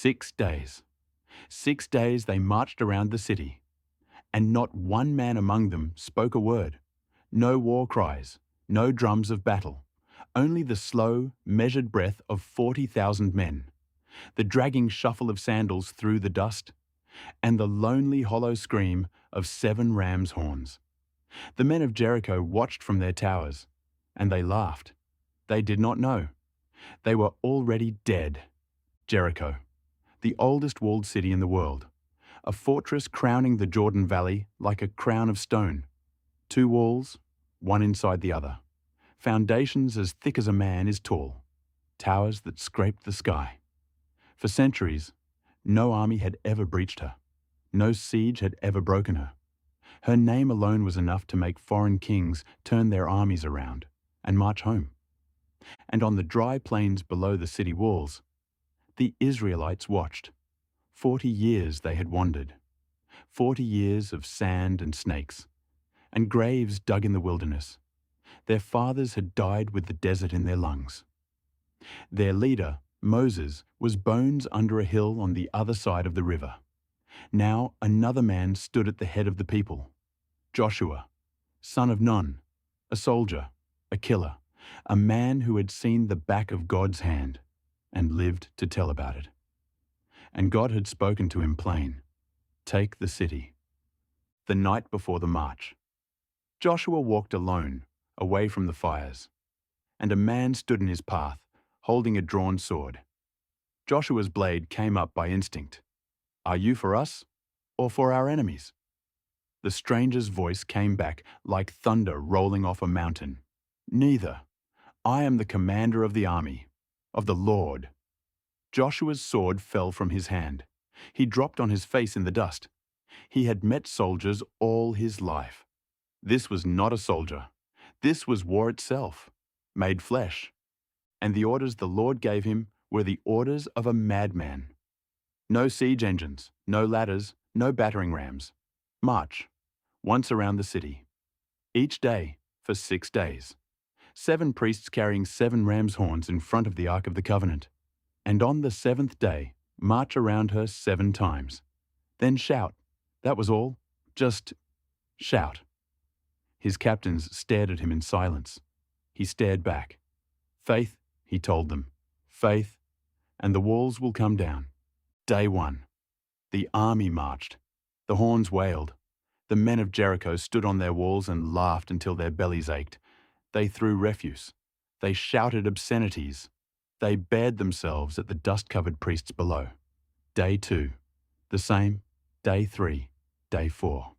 6 days. 6 days they marched around the city, and not one man among them spoke a word. No war cries, no drums of battle, only the slow, measured breath of 40,000 men, the dragging shuffle of sandals through the dust, and the lonely hollow scream of 7 rams' horns. The men of Jericho watched from their towers, and they laughed. They did not know. They were already dead. Jericho, the oldest walled city in the world, a fortress crowning the Jordan Valley like a crown of stone. 2 walls, one inside the other. Foundations as thick as a man is tall. Towers that scraped the sky. For centuries, no army had ever breached her. No siege had ever broken her. Her name alone was enough to make foreign kings turn their armies around and march home. And on the dry plains below the city walls, the Israelites watched. 40 years they had wandered. 40 years of sand and snakes, and graves dug in the wilderness. Their fathers had died with the desert in their lungs. Their leader, Moses, was bones under a hill on the other side of the river. Now another man stood at the head of the people, Joshua, son of Nun, a soldier, a killer, a man who had seen the back of God's hand and lived to tell about it. And God had spoken to him plain, "Take the city." The night before the march, Joshua walked alone, away from the fires, and a man stood in his path, holding a drawn sword. Joshua's blade came up by instinct. "Are you for us, or for our enemies?" The stranger's voice came back like thunder rolling off a mountain. "Neither. I am the commander of the army, of the Lord." Joshua's sword fell from his hand. He dropped on his face in the dust. He had met soldiers all his life. This was not a soldier. This was war itself, made flesh. And the orders the Lord gave him were the orders of a madman. No siege engines, no ladders, no battering rams. March, once around the city. Each day for 6 days. 7 priests carrying 7 ram's horns in front of the Ark of the Covenant. And on the 7th day, march around her 7 times. Then shout. That was all. Just shout. His captains stared at him in silence. He stared back. "Faith," he told them. "Faith, and the walls will come down." Day 1. The army marched. The horns wailed. The men of Jericho stood on their walls and laughed until their bellies ached. They threw refuse. They shouted obscenities. They bared themselves at the dust-covered priests below. Day 2. The same. Day 3. Day 4.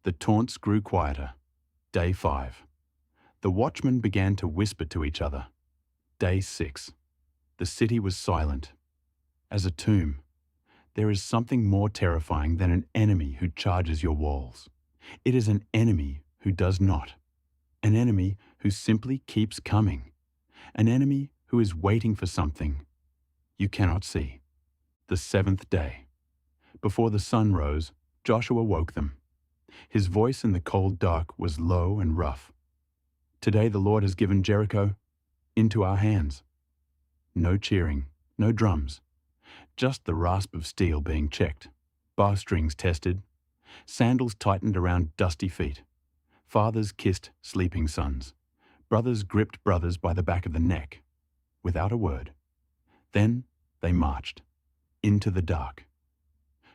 The taunts grew quieter. Day 5. The watchmen began to whisper to each other. Day 6. The city was silent. As a tomb. There is something more terrifying than an enemy who charges your walls. It is an enemy who does not. An enemy who simply keeps coming. An enemy who is waiting for something you cannot see. The 7th day. Before the sun rose, Joshua woke them. His voice in the cold dark was low and rough. "Today the Lord has given Jericho into our hands." No cheering, no drums, just the rasp of steel being checked, bowstrings tested, sandals tightened around dusty feet. Fathers kissed sleeping sons. Brothers gripped brothers by the back of the neck, without a word. Then they marched, into the dark,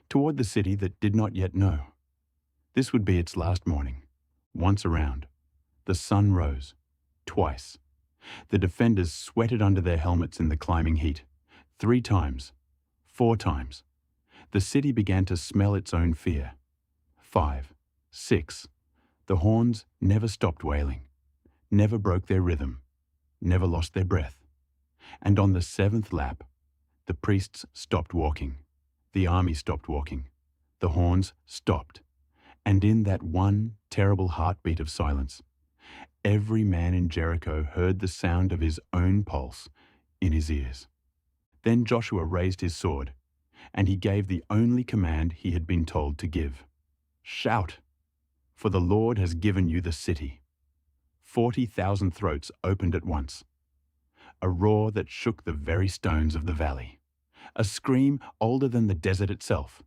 toward the city that did not yet know. This would be its last morning. Once around, the sun rose, twice. The defenders sweated under their helmets in the climbing heat. 3 times, 4 times. The city began to smell its own fear. 5, 6. The horns never stopped wailing, never broke their rhythm, never lost their breath. And on the 7th lap, the priests stopped walking. The army stopped walking. The horns stopped. And in that one terrible heartbeat of silence, every man in Jericho heard the sound of his own pulse in his ears. Then Joshua raised his sword, and he gave the only command he had been told to give. "Shout, for the Lord has given you the city." 40,000 throats opened at once. A roar that shook the very stones of the valley. a scream older than the desert itself,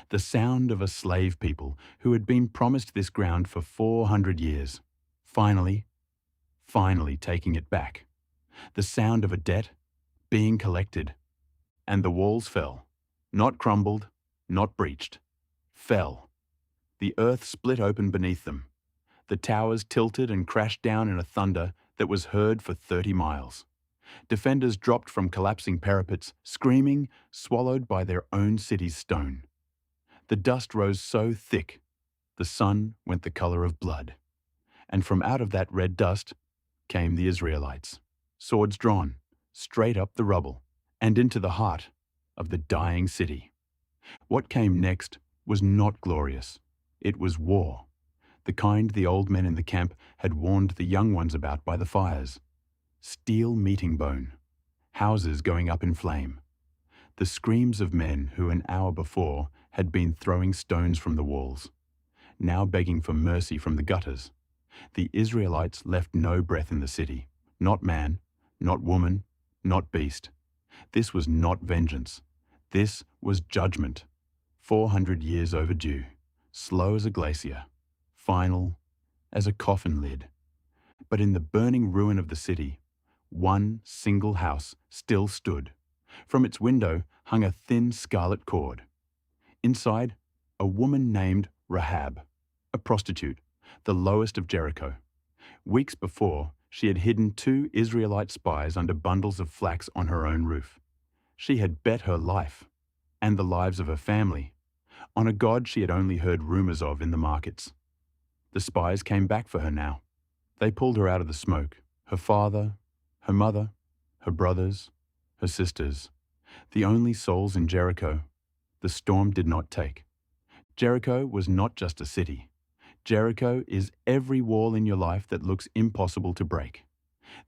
the sound of a slave people who had been promised this ground for 400 years, finally taking it back, the sound of a debt being collected. And the walls fell, not crumbled, not breached, fell. The earth split open beneath them. The towers tilted and crashed down in a thunder that was heard for 30 miles. Defenders dropped from collapsing parapets, screaming, swallowed by their own city's stone. The dust rose so thick, the sun went the color of blood. And from out of that red dust came the Israelites, swords drawn, straight up the rubble, and into the heart of the dying city. What came next was not glorious. It was war, the kind the old men in the camp had warned the young ones about by the fires. Steel meeting bone, houses going up in flame. The screams of men who an hour before had been throwing stones from the walls, now begging for mercy from the gutters. The Israelites left no breath in the city, not man, not woman, not beast. This was not vengeance. This was judgment. 400 years overdue, slow as a glacier, final as a coffin lid. But in the burning ruin of the city, one single house still stood. From its window hung a thin scarlet cord. Inside, a woman named Rahab, a prostitute, the lowest of Jericho. Weeks before, she had hidden 2 Israelite spies under bundles of flax on her own roof. She had bet her life, and the lives of her family, on a god she had only heard rumors of in the markets. The spies came back for her now. They pulled her out of the smoke, her father, her mother, her brothers, her sisters, the only souls in Jericho. The storm did not take. Jericho was not just a city. Jericho is every wall in your life that looks impossible to break.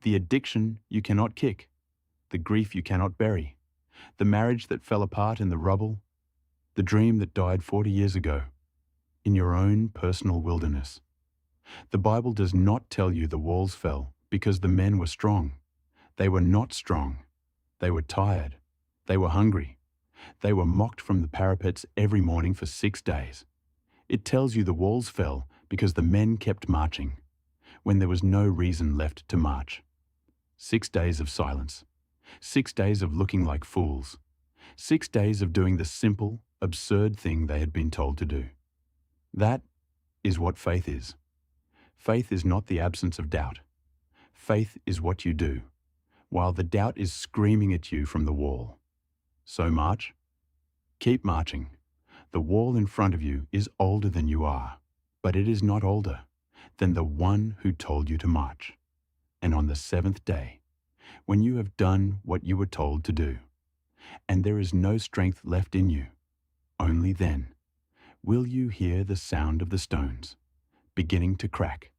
The addiction you cannot kick, the grief you cannot bury, the marriage that fell apart in the rubble, the dream that died 40 years ago, in your own personal wilderness. The Bible does not tell you the walls fell because the men were strong. They were not strong. They were tired. They were hungry. They were mocked from the parapets every morning for 6 days. It tells you the walls fell because the men kept marching, when there was no reason left to march. 6 days of silence. 6 days of looking like fools. 6 days of doing the simple, absurd thing they had been told to do. That is what faith is. Faith is not the absence of doubt. Faith is what you do, while the doubt is screaming at you from the wall. So march. Keep marching. The wall in front of you is older than you are, but it is not older than the one who told you to march. And on the 7th day, when you have done what you were told to do, and there is no strength left in you, only then will you hear the sound of the stones beginning to crack